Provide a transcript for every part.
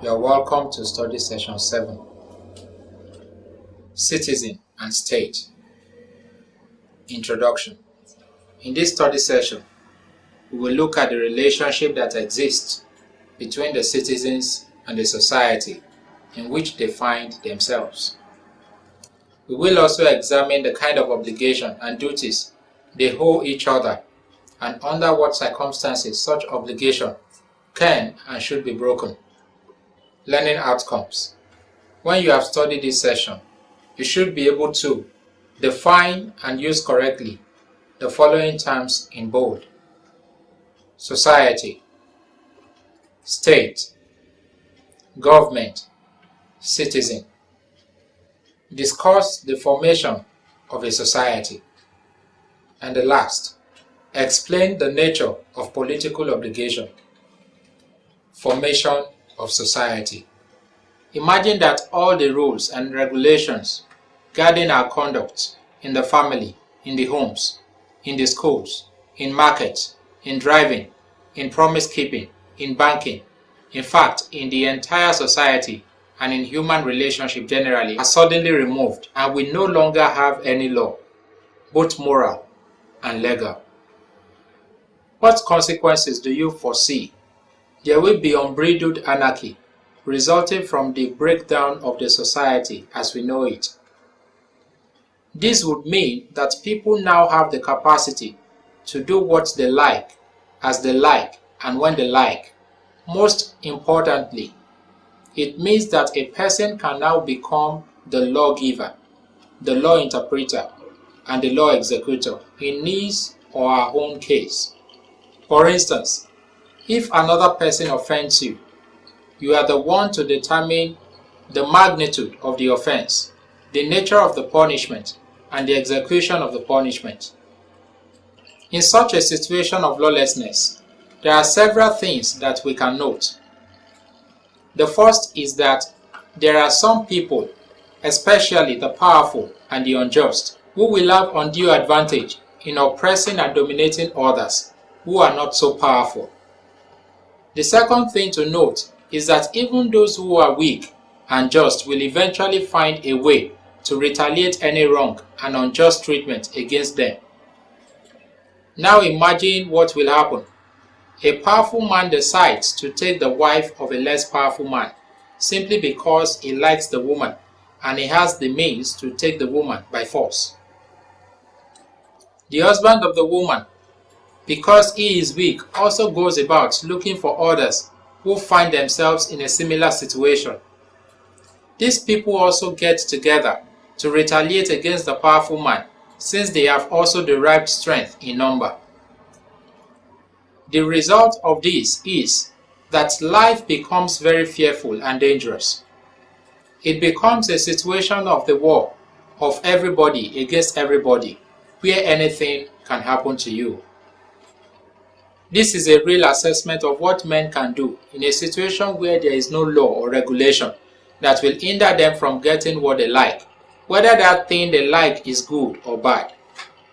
You're welcome to study session 7, Citizen and State. Introduction. In this study session, we will look at the relationship that exists between the citizens and the society in which they find themselves. We will also examine the kind of obligation and duties they owe each other and under what circumstances such obligation can and should be broken. Learning outcomes. When you have studied this session, you should be able to define and use correctly the following terms in bold: society, state, government, citizen. Discuss the formation of a society. And the last, explain the nature of political obligation. Formation of society. Imagine that all the rules and regulations guarding our conduct in the family, in the homes, in the schools, in markets, in driving, in promise keeping, in banking, in fact, in the entire society and in human relationship generally, are suddenly removed, and we no longer have any law, both moral and legal. What consequences do you foresee? There will be unbridled anarchy resulting from the breakdown of the society as we know it. This would mean that people now have the capacity to do what they like, as they like, and when they like. Most importantly, it means that a person can now become the lawgiver, the law interpreter, and the law executor in his or her own case. For instance, if another person offends you, you are the one to determine the magnitude of the offense, the nature of the punishment, and the execution of the punishment. In such a situation of lawlessness, there are several things that we can note. The first is that there are some people, especially the powerful and the unjust, who will have undue advantage in oppressing and dominating others who are not so powerful. The second thing to note is that even those who are weak and just will eventually find a way to retaliate any wrong and unjust treatment against them. Now imagine what will happen. A powerful man decides to take the wife of a less powerful man simply because he likes the woman and he has the means to take the woman by force. The husband of the woman, because he is weak, also goes about looking for others who find themselves in a similar situation. These people also get together to retaliate against the powerful man, since they have also derived strength in number. The result of this is that life becomes very fearful and dangerous. It becomes a situation of the war of everybody against everybody, where anything can happen to you. This is a real assessment of what men can do in a situation where there is no law or regulation that will hinder them from getting what they like, whether that thing they like is good or bad.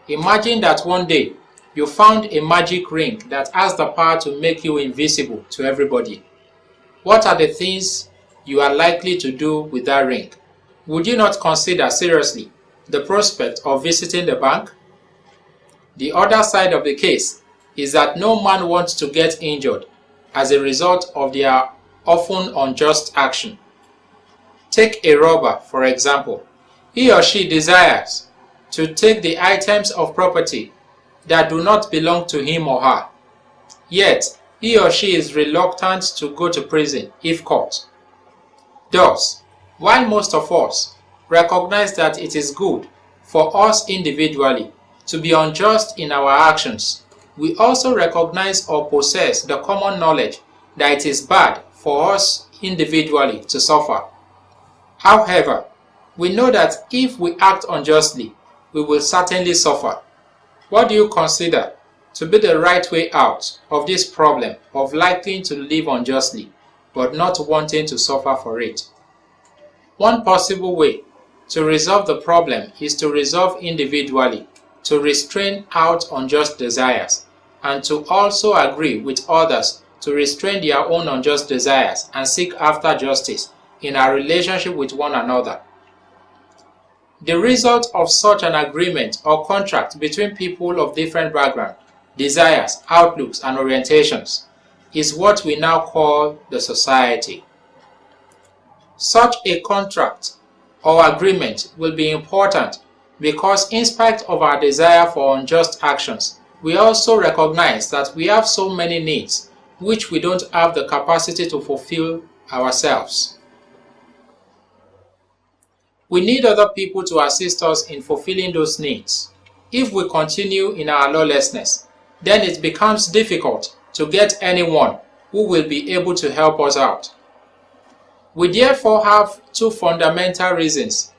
Imagine that one day you found a magic ring that has the power to make you invisible to everybody. What are the things you are likely to do with that ring? Would you not consider seriously the prospect of visiting the bank? The other side of the case is that no man wants to get injured as a result of their often unjust action. Take a robber, for example. He or she desires to take the items of property that do not belong to him or her. Yet, he or she is reluctant to go to prison if caught. Thus, while most of us recognize that it is good for us individually to be unjust in our actions, we also recognize or possess the common knowledge that it is bad for us individually to suffer. However, we know that if we act unjustly, we will certainly suffer. What do you consider to be the right way out of this problem of liking to live unjustly, but not wanting to suffer for it? One possible way to resolve the problem is to resolve individually to restrain out unjust desires and to also agree with others to restrain their own unjust desires and seek after justice in our relationship with one another. The result of such an agreement or contract between people of different backgrounds, desires, outlooks, and orientations is what we now call the society. Such a contract or agreement will be important because in spite of our desire for unjust actions, we also recognize that we have so many needs which we don't have the capacity to fulfill ourselves. We need other people to assist us in fulfilling those needs. If we continue in our lawlessness, then it becomes difficult to get anyone who will be able to help us out. We therefore have two fundamental reasons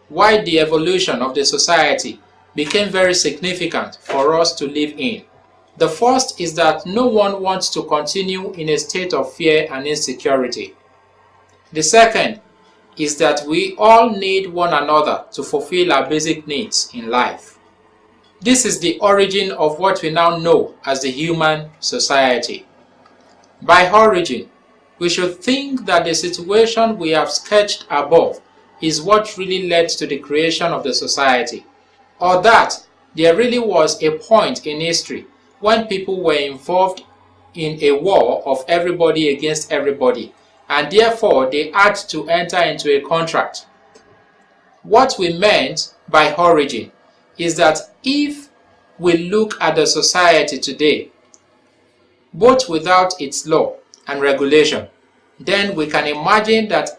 why the evolution of the society became very significant for us to live in. The first is that no one wants to continue in a state of fear and insecurity. The second is that we all need one another to fulfill our basic needs in life. This is the origin of what we now know as the human society. By origin, we should think that the situation we have sketched above is what really led to the creation of the society, or that there really was a point in history when people were involved in a war of everybody against everybody, and therefore they had to enter into a contract. What we meant by origin is that if we look at the society today, both without its law and regulation, then we can imagine that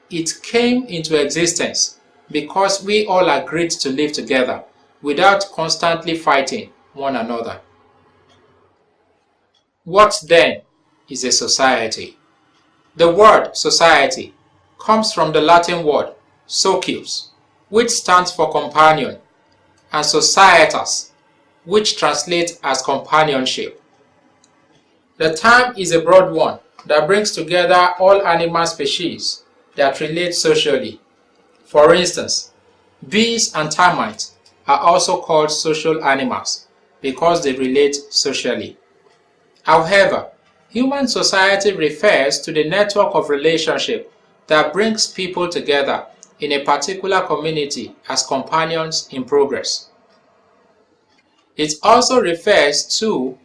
it came into existence because we all agreed to live together without constantly fighting one another. What then is a society? The word society comes from the Latin word socius, which stands for companion, and societas, which translates as companionship. The term is a broad one that brings together all animal species that relate socially. For instance, bees and termites are also called social animals because they relate socially. However, human society refers to the network of relationship that brings people together in a particular community as companions in progress. It also refers to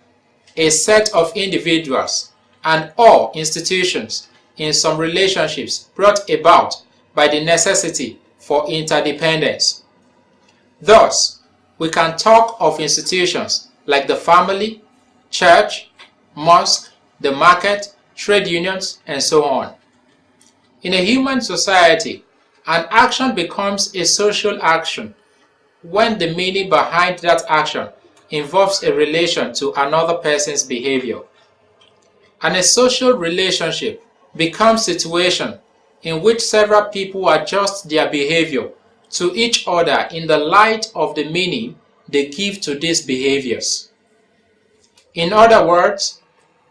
a set of individuals and or institutions in some relationships brought about by the necessity for interdependence. Thus, we can talk of institutions like the family, church, mosque, the market, trade unions, and so on. In a human society, an action becomes a social action when the meaning behind that action involves a relation to another person's behavior. And a social relationship becomes a situation in which several people adjust their behavior to each other in the light of the meaning they give to these behaviors. In other words,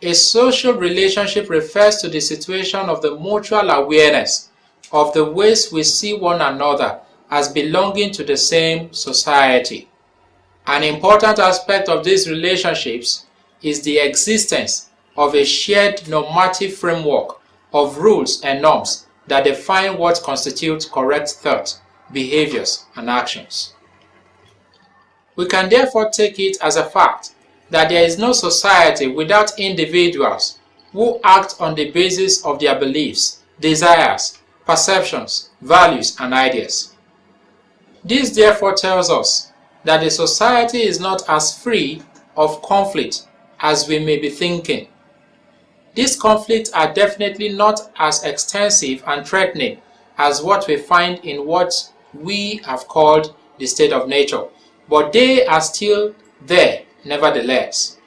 a social relationship refers to the situation of the mutual awareness of the ways we see one another as belonging to the same society. An important aspect of these relationships is the existence of a shared normative framework of rules and norms that define what constitutes correct thought, behaviors, and actions. We can therefore take it as a fact that there is no society without individuals who act on the basis of their beliefs, desires, perceptions, values, and ideas. This therefore tells us that the society is not as free of conflict as we may be thinking. These conflicts are definitely not as extensive and threatening as what we find in what we have called the state of nature, but they are still there nevertheless.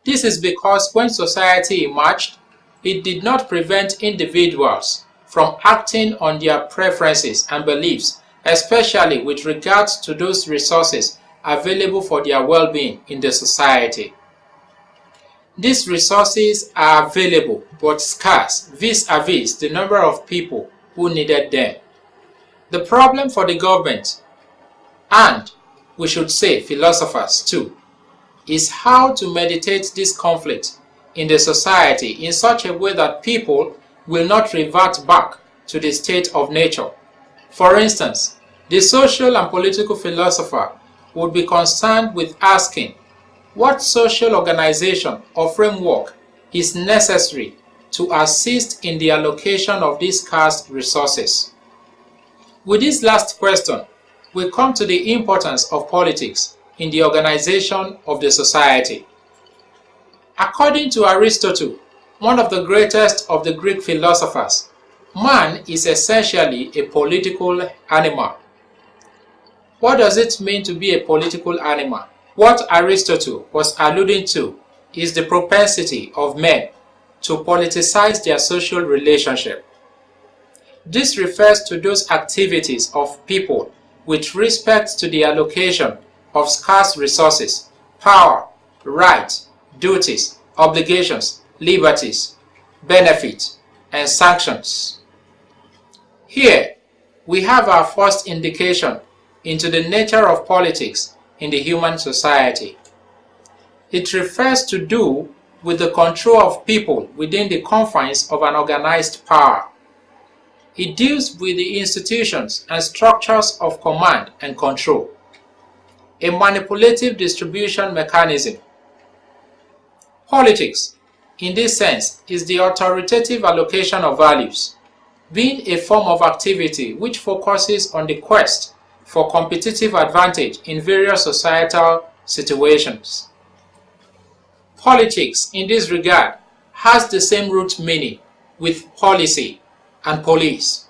This is because when society emerged, it did not prevent individuals from acting on their preferences and beliefs, especially with regards to those resources available for their well-being in the society. These resources are available but scarce vis-a-vis the number of people who needed them. The problem for the government, and we should say philosophers too, is how to mediate this conflict in the society in such a way that people will not revert back to the state of nature. For instance, the social and political philosopher would be concerned with asking what social organization or framework is necessary to assist in the allocation of these scarce resources. With this last question, we come to the importance of politics in the organization of the society. According to Aristotle, one of the greatest of the Greek philosophers, man is essentially a political animal. What does it mean to be a political animal? What Aristotle was alluding to is the propensity of men to politicize their social relationship. This refers to those activities of people with respect to the allocation of scarce resources, power, rights, duties, obligations, liberties, benefits, and sanctions. Here, we have our first indication into the nature of politics in the human society. It refers to do with the control of people within the confines of an organized power. It deals with the institutions and structures of command and control, a manipulative distribution mechanism. Politics, in this sense, is the authoritative allocation of values, being a form of activity which focuses on the quest for competitive advantage in various societal situations. Politics, in this regard, has the same root meaning with policy and police.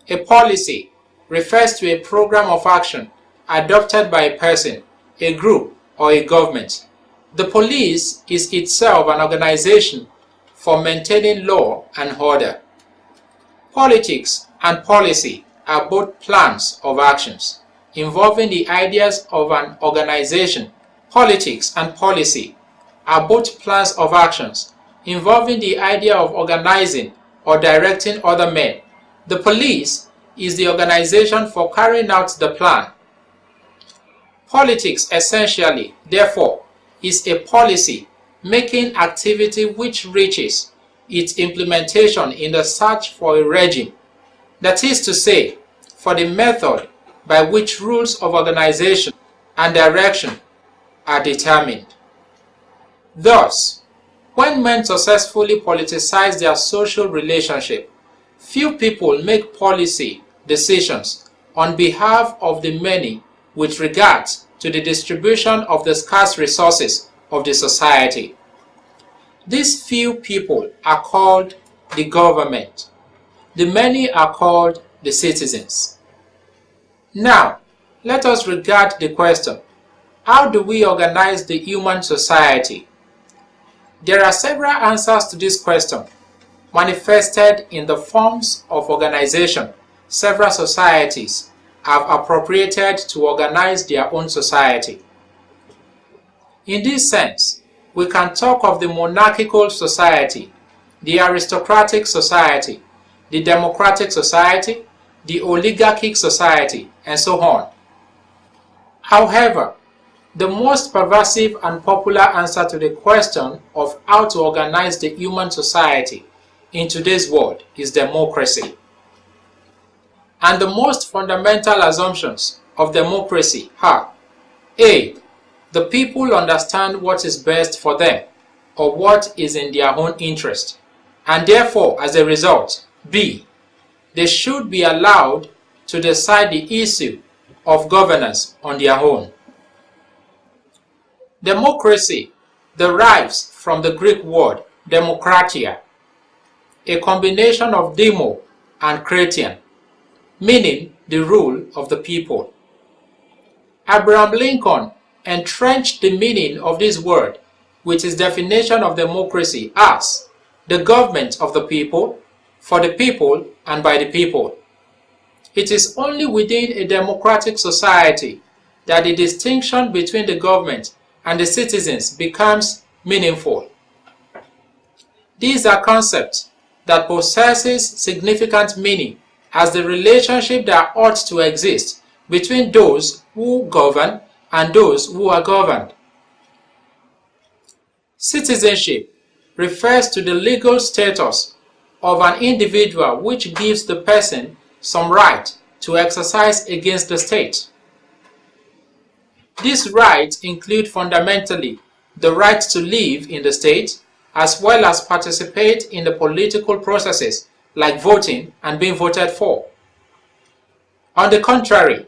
A policy refers to a program of action adopted by a person, a group, or a government. The police is itself an organization for maintaining law and order. Politics and policy are both plans of actions involving the ideas of an organization. Politics and policy are both plans of actions involving the idea of organizing or directing other men. The police is the organization for carrying out the plan. Politics essentially, therefore, is a policy making activity which reaches its implementation in the search for a regime, that is to say, for the method by which rules of organization and direction are determined. Thus, when men successfully politicize their social relationship, few people make policy decisions on behalf of the many with regard to the distribution of the scarce resources of the society. These few people are called the government. The many are called the citizens. Now, let us regard the question, how do we organize the human society? There are several answers to this question, manifested in the forms of organization several societies have appropriated to organize their own society. In this sense, we can talk of the monarchical society, the aristocratic society, the democratic society, the oligarchic society, and so on. However, the most pervasive and popular answer to the question of how to organize the human society in today's world is democracy. And the most fundamental assumptions of democracy are: A. The people understand what is best for them or what is in their own interest, and therefore, as a result, B. They should be allowed to decide the issue of governance on their own. Democracy derives from the Greek word demokratia, a combination of demo and kratian, meaning the rule of the people. Abraham Lincoln entrenched the meaning of this word with his definition of democracy as the government of the people, for the people, and by the people. It is only within a democratic society that the distinction between the government and the citizens becomes meaningful. These are concepts that possesses significant meaning as the relationship that ought to exist between those who govern and those who are governed. Citizenship refers to the legal status of an individual which gives the person some right to exercise against the state. These rights include fundamentally the right to live in the state, as well as participate in the political processes like voting and being voted for. On the contrary,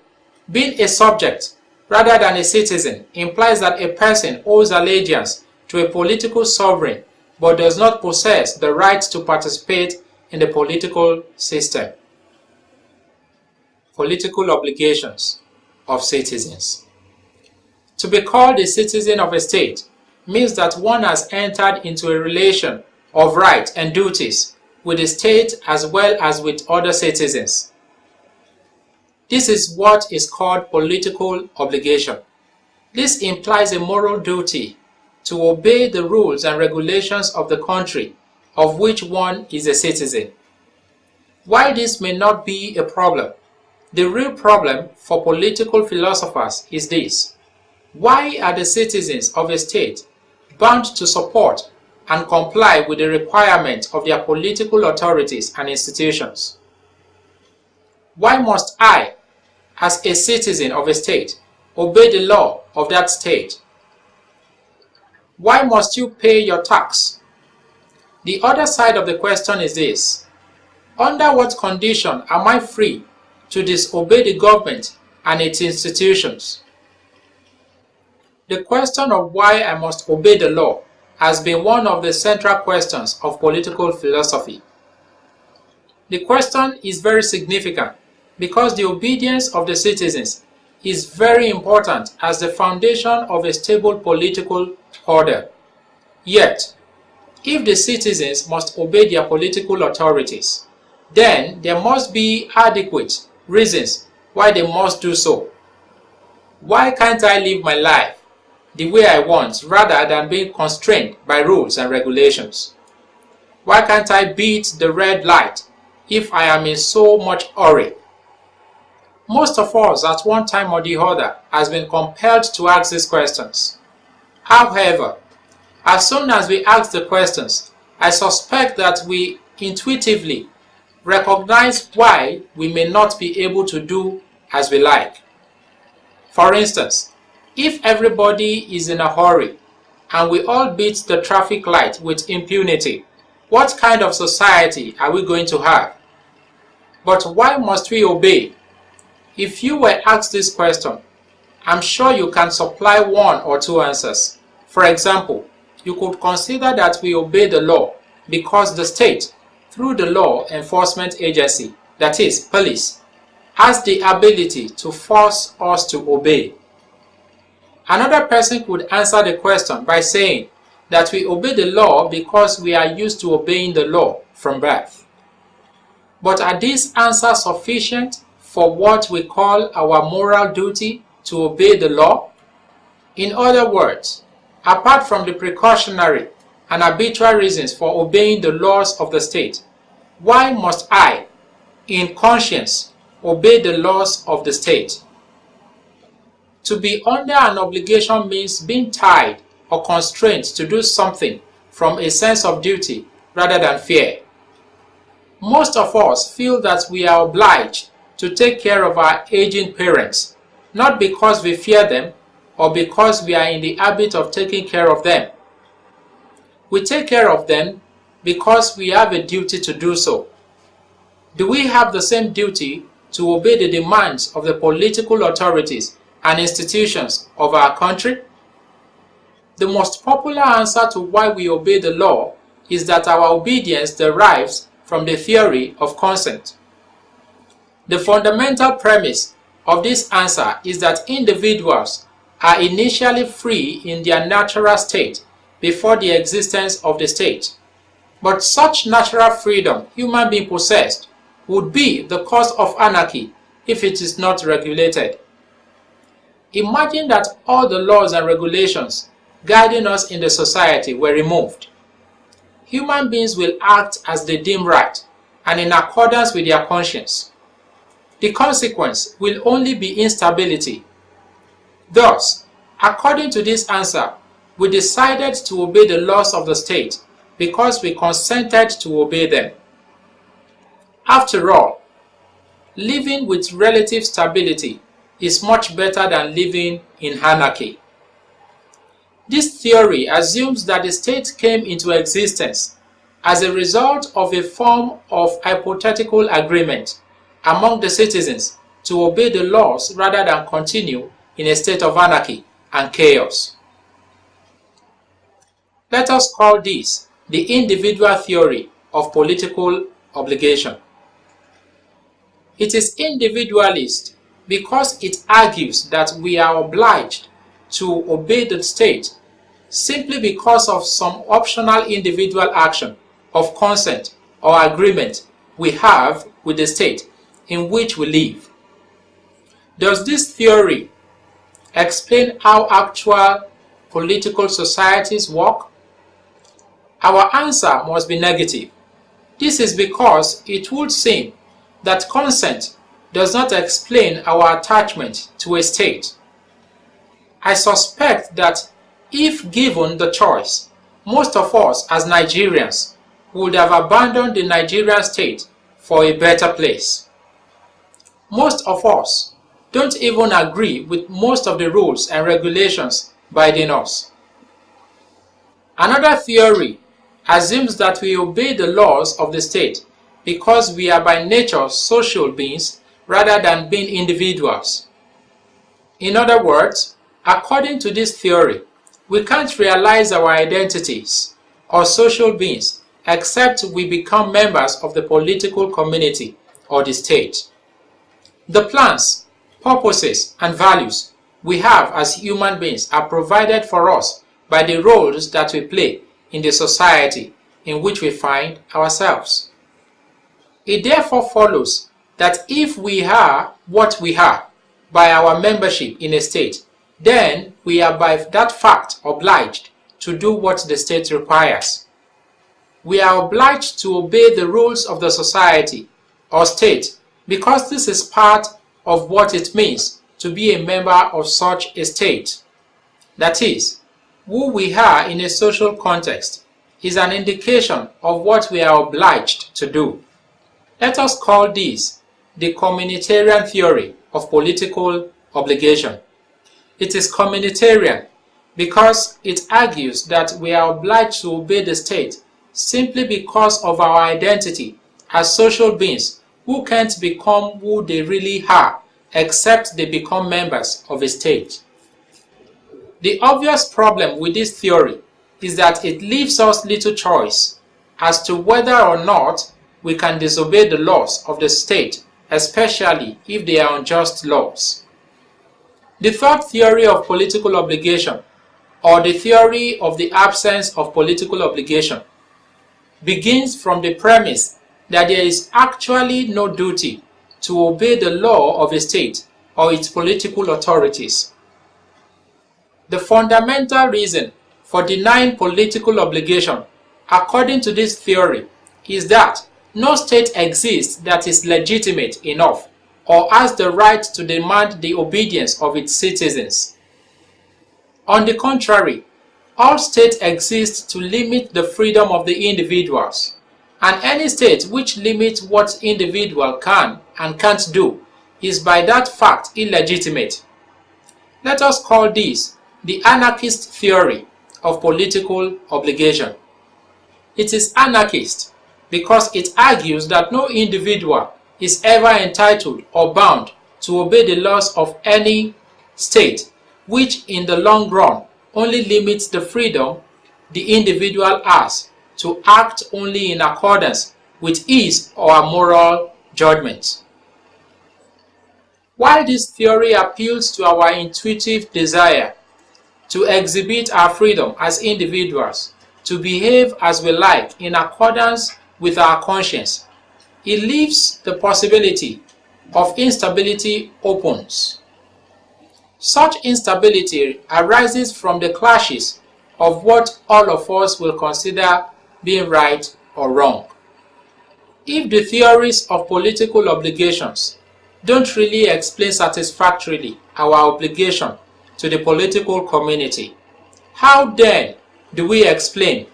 being a subject rather than a citizen implies that a person owes allegiance to a political sovereign but does not possess the right to participate in the political system. Political obligations of citizens. To be called a citizen of a state means that one has entered into a relation of rights and duties with the state as well as with other citizens. This is what is called political obligation. This implies a moral duty to obey the rules and regulations of the country of which one is a citizen. While this may not be a problem, the real problem for political philosophers is this: why are the citizens of a state bound to support and comply with the requirements of their political authorities and institutions? Why must I, as a citizen of a state, obey the law of that state? Why must you pay your tax? The other side of the question is this: under what condition am I free to disobey the government and its institutions? The question of why I must obey the law has been one of the central questions of political philosophy. The question is very significant because the obedience of the citizens is very important as the foundation of a stable political order. Yet, if the citizens must obey their political authorities, then there must be adequate reasons why they must do so. Why can't I live my life the way I want rather than being constrained by rules and regulations? Why can't I beat the red light if I am in so much hurry? Most of us at one time or the other has been compelled to ask these questions. However, as soon as we ask the questions, I suspect that we intuitively recognize why we may not be able to do as we like. For instance, if everybody is in a hurry and we all beat the traffic light with impunity, what kind of society are we going to have? But why must we obey? If you were asked this question, I'm sure you can supply one or two answers. For example, you could consider that we obey the law because the state, through the law enforcement agency, that is, police, has the ability to force us to obey. Another person could answer the question by saying that we obey the law because we are used to obeying the law from birth. But are these answers sufficient for what we call our moral duty to obey the law? In other words, apart from the precautionary and arbitrary reasons for obeying the laws of the state, why must I, in conscience, obey the laws of the state? To be under an obligation means being tied or constrained to do something from a sense of duty rather than fear. Most of us feel that we are obliged to take care of our aging parents, not because we fear them or because we are in the habit of taking care of them. We take care of them because we have a duty to do so. Do we have the same duty to obey the demands of the political authorities and institutions of our country? The most popular answer to why we obey the law is that our obedience derives from the theory of consent. The fundamental premise of this answer is that individuals are initially free in their natural state before the existence of the state. But such natural freedom human beings possessed would be the cause of anarchy if it is not regulated. Imagine that all the laws and regulations guiding us in the society were removed. Human beings will act as they deem right and in accordance with their conscience. The consequence will only be instability. Thus, according to this answer, We decided to obey the laws of the state because we consented to obey them. After all, living with relative stability is much better than living in anarchy. This theory assumes that the state came into existence as a result of a form of hypothetical agreement among the citizens to obey the laws rather than continue in a state of anarchy and chaos. Let us call this the individual theory of political obligation. It is individualist because it argues that we are obliged to obey the state simply because of some optional individual action of consent or agreement we have with the state in which we live. Does this theory explain how actual political societies work? Our answer must be negative. This is because it would seem that consent does not explain our attachment to a state. I suspect that if given the choice, most of us as Nigerians would have abandoned the Nigerian state for a better place. Most of us don't even agree with most of the rules and regulations binding us. Another theory assumes that we obey the laws of the state because we are by nature social beings rather than being individuals. In other words, according to this theory, we can't realize our identities or social beings except we become members of the political community or the state. The plans, purposes, and values we have as human beings are provided for us by the roles that we play in the society in which we find ourselves. It therefore follows that if we are what we are by our membership in a state, then we are by that fact obliged to do what the state requires. We are obliged to obey the rules of the society or state because this is part of what it means to be a member of such a state. That is, who we are in a social context is an indication of what we are obliged to do. Let us call this the communitarian theory of political obligation. It is communitarian because it argues that we are obliged to obey the state simply because of our identity as social beings who can't become who they really are except they become members of a state. The obvious problem with this theory is that it leaves us little choice as to whether or not we can disobey the laws of the state, especially if they are unjust laws. The third theory of political obligation, or the theory of the absence of political obligation, begins from the premise that there is actually no duty to obey the law of a state or its political authorities. The fundamental reason for denying political obligation, according to this theory, is that no state exists that is legitimate enough or has the right to demand the obedience of its citizens. On the contrary, all states exist to limit the freedom of the individuals, and any state which limits what individual can and can't do is by that fact illegitimate. Let us call this the anarchist theory of political obligation. It is anarchist because it argues that no individual is ever entitled or bound to obey the laws of any state, which in the long run only limits the freedom the individual has to act only in accordance with his or her moral judgments. While this theory appeals to our intuitive desire to exhibit our freedom as individuals, to behave as we like in accordance with our conscience, it leaves the possibility of instability open. Such instability arises from the clashes of what all of us will consider being right or wrong. If the theories of political obligations don't really explain satisfactorily our obligation to the political community, How then do we explain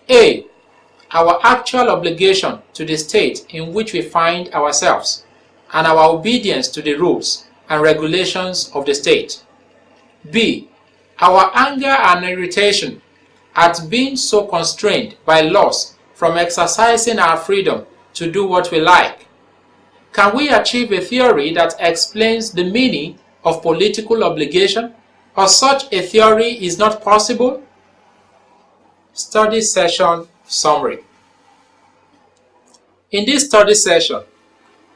A. Our actual obligation to the state in which we find ourselves and our obedience to the rules and regulations of the state. B. Our anger and irritation at being so constrained by laws from exercising our freedom to do what we like. Can we achieve a theory that explains the meaning of political obligation, or such a theory is not possible? Study session summary. In this study session,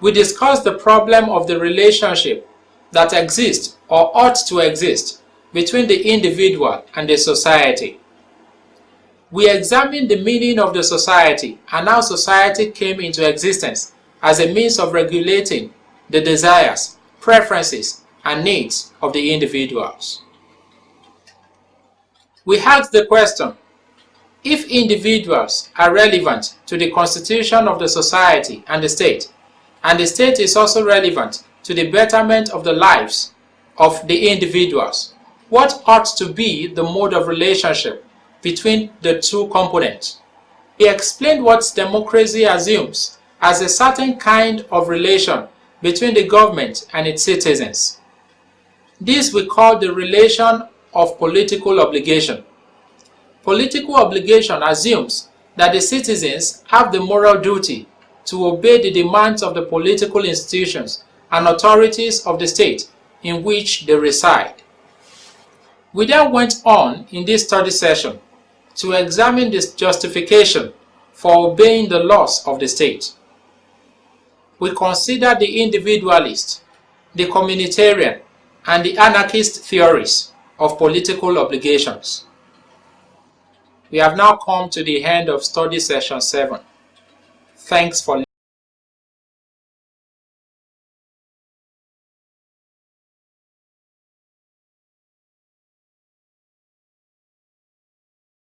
we discussed the problem of the relationship that exists or ought to exist between the individual and the society. We examined the meaning of the society and how society came into existence as a means of regulating the desires, preferences, and needs of the individuals. We asked the question, if individuals are relevant to the constitution of the society and the state is also relevant to the betterment of the lives of the individuals, what ought to be the mode of relationship between the two components? We explained what democracy assumes as a certain kind of relation between the government and its citizens. This we call the relation of political obligation. Political obligation assumes that the citizens have the moral duty to obey the demands of the political institutions and authorities of the state in which they reside. We then went on in this study session to examine this justification for obeying the laws of the state. We considered the individualist, the communitarian, and the anarchist theories of political obligations. We have now come to the end of study session 7. Thanks for listening.